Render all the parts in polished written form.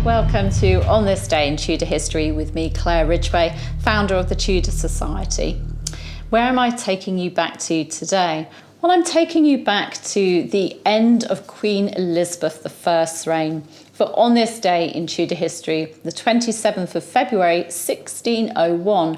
welcome to On This Day in Tudor History with me, Claire Ridgway, founder of the Tudor Society. Where am I taking you back to today? Well, I'm taking you back to the end of Queen Elizabeth I's reign. For on this day in Tudor history, the 27th of February 1601,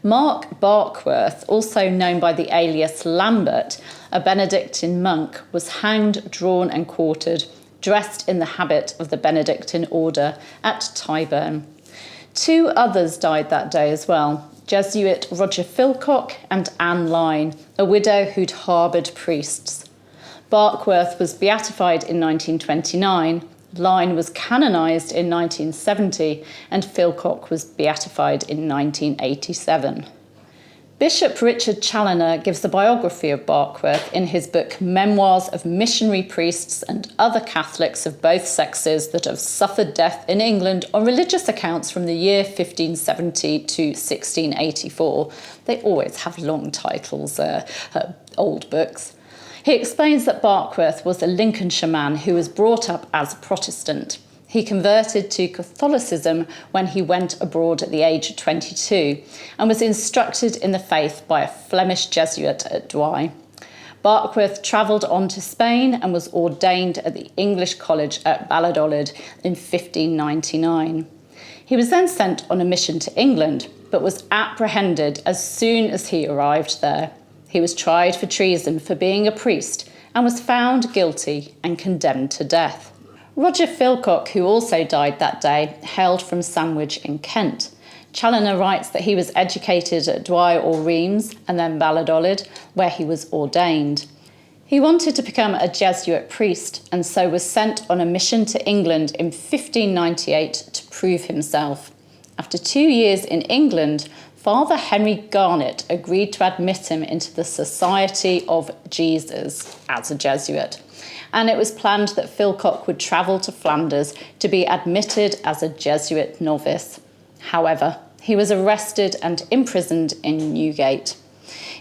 Mark Barkworth, also known by the alias Lambert, a Benedictine monk, was hanged, drawn and quartered, dressed in the habit of the Benedictine order at Tyburn. Two others died that day as well, Jesuit Roger Filcock and Anne Lyne, a widow who'd harboured priests. Barkworth was beatified in 1929, Lyne was canonised in 1970, and Filcock was beatified in 1987. Bishop Richard Challoner gives the biography of Barkworth in his book Memoirs of Missionary Priests and Other Catholics of Both Sexes that have suffered death in England on religious accounts from the year 1570 to 1684. They always have long titles, old books. He explains that Barkworth was a Lincolnshire man who was brought up as a Protestant. He converted to Catholicism when he went abroad at the age of 22 and was instructed in the faith by a Flemish Jesuit at Douai. Barkworth travelled on to Spain and was ordained at the English College at Valladolid in 1599. He was then sent on a mission to England, but was apprehended as soon as he arrived there. He was tried for treason for being a priest and was found guilty and condemned to death. Roger Filcock, who also died that day, hailed from Sandwich in Kent. Challoner writes that he was educated at Douai or Reims and then Valladolid, where he was ordained. He wanted to become a Jesuit priest and so was sent on a mission to England in 1598 to prove himself. After 2 years in England, Father Henry Garnet agreed to admit him into the Society of Jesus as a Jesuit, and it was planned that Filcock would travel to Flanders to be admitted as a Jesuit novice. However, he was arrested and imprisoned in Newgate.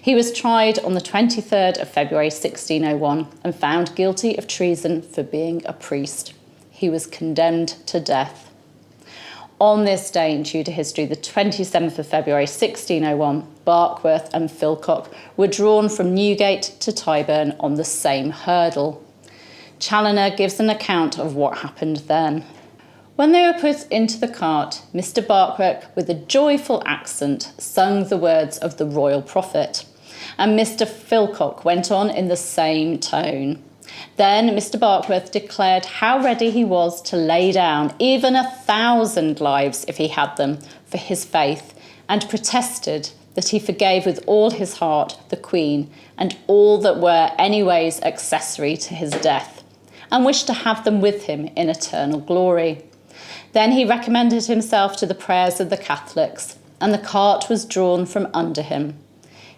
He was tried on the 23rd of February 1601 and found guilty of treason for being a priest. He was condemned to death. On this day in Tudor history, the 27th of February 1601, Barkworth and Filcock were drawn from Newgate to Tyburn on the same hurdle. Challoner gives an account of what happened then. When they were put into the cart, Mr. Barkworth, with a joyful accent, sung the words of the royal prophet, and Mr. Filcock went on in the same tone. Then Mr. Barkworth declared how ready he was to lay down even 1,000 lives, if he had them, for his faith, and protested that he forgave with all his heart the Queen and all that were anyways accessory to his death, and wished to have them with him in eternal glory. Then he recommended himself to the prayers of the Catholics, and the cart was drawn from under him.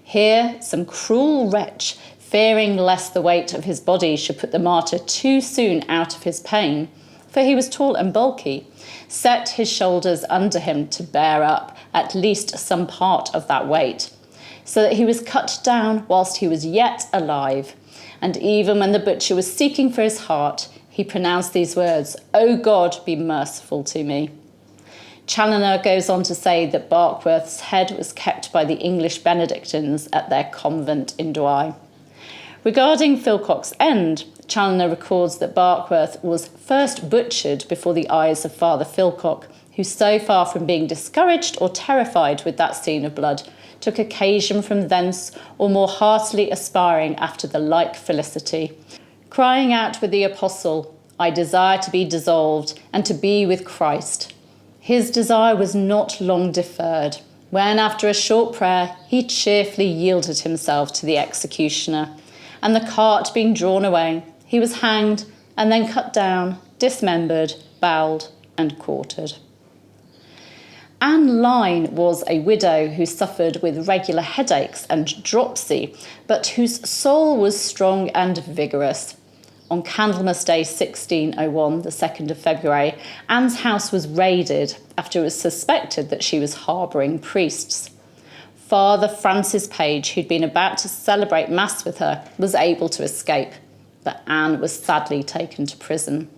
Here some cruel wretch, fearing lest the weight of his body should put the martyr too soon out of his pain, for he was tall and bulky, set his shoulders under him to bear up at least some part of that weight, so that he was cut down whilst he was yet alive. And even when the butcher was seeking for his heart, he pronounced these words, "O God, be merciful to me." Challoner goes on to say that Barkworth's head was kept by the English Benedictines at their convent in Douai. Regarding Filcock's end, Challoner records that Barkworth was first butchered before the eyes of Father Filcock, who, so far from being discouraged or terrified with that scene of blood, took occasion from thence, or more heartily aspiring after the like felicity, crying out with the apostle, "I desire to be dissolved, and to be with Christ." His desire was not long deferred, when after a short prayer he cheerfully yielded himself to the executioner, and the cart being drawn away, he was hanged and then cut down, dismembered, bowled and quartered. Anne Lyne was a widow who suffered with regular headaches and dropsy, but whose soul was strong and vigorous. On Candlemas Day 1601, the 2nd of February, Anne's house was raided after it was suspected that she was harbouring priests. Father Francis Page, who'd been about to celebrate Mass with her, was able to escape, but Anne was sadly taken to prison.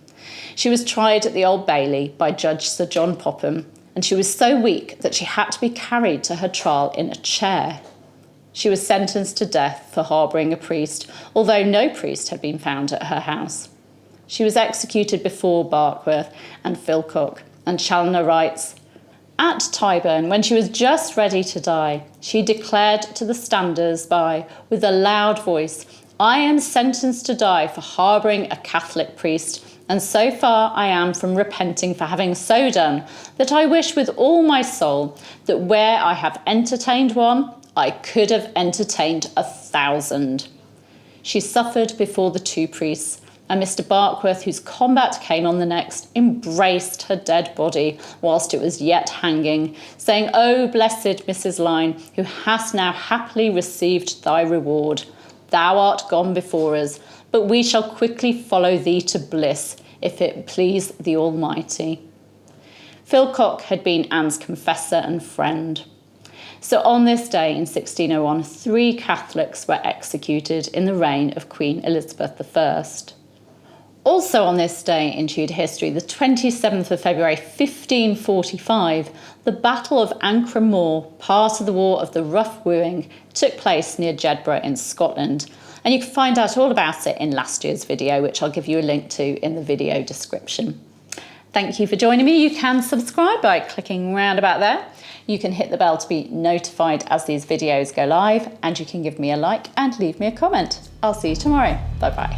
She was tried at the Old Bailey by Judge Sir John Popham, and she was so weak that she had to be carried to her trial in a chair. She was sentenced to death for harbouring a priest, although no priest had been found at her house. She was executed before Barkworth and Filcock, and Challoner writes, "At Tyburn, when she was just ready to die, she declared to the standers by, with a loud voice, 'I am sentenced to die for harbouring a Catholic priest, and so far I am from repenting for having so done, that I wish with all my soul that where I have entertained one, I could have entertained 1,000. She suffered before the two priests, and Mr. Barkworth, whose combat came on the next, embraced her dead body whilst it was yet hanging, saying, 'O blessed Mrs. Lyne, who hast now happily received thy reward. Thou art gone before us, but we shall quickly follow thee to bliss, if it please the Almighty.'" Filcock had been Anne's confessor and friend. So on this day in 1601, 3 Catholics were executed in the reign of Queen Elizabeth I. Also on this day in Tudor history, the 27th of February 1545, the Battle of Ancre Moor, part of the War of the Rough Wooing, took place near Jedburgh in Scotland. And you can find out all about it in last year's video, which I'll give you a link to in the video description. Thank you for joining me. You can subscribe by clicking round about there. You can hit the bell to be notified as these videos go live, and you can give me a like and leave me a comment. I'll see you tomorrow. Bye bye.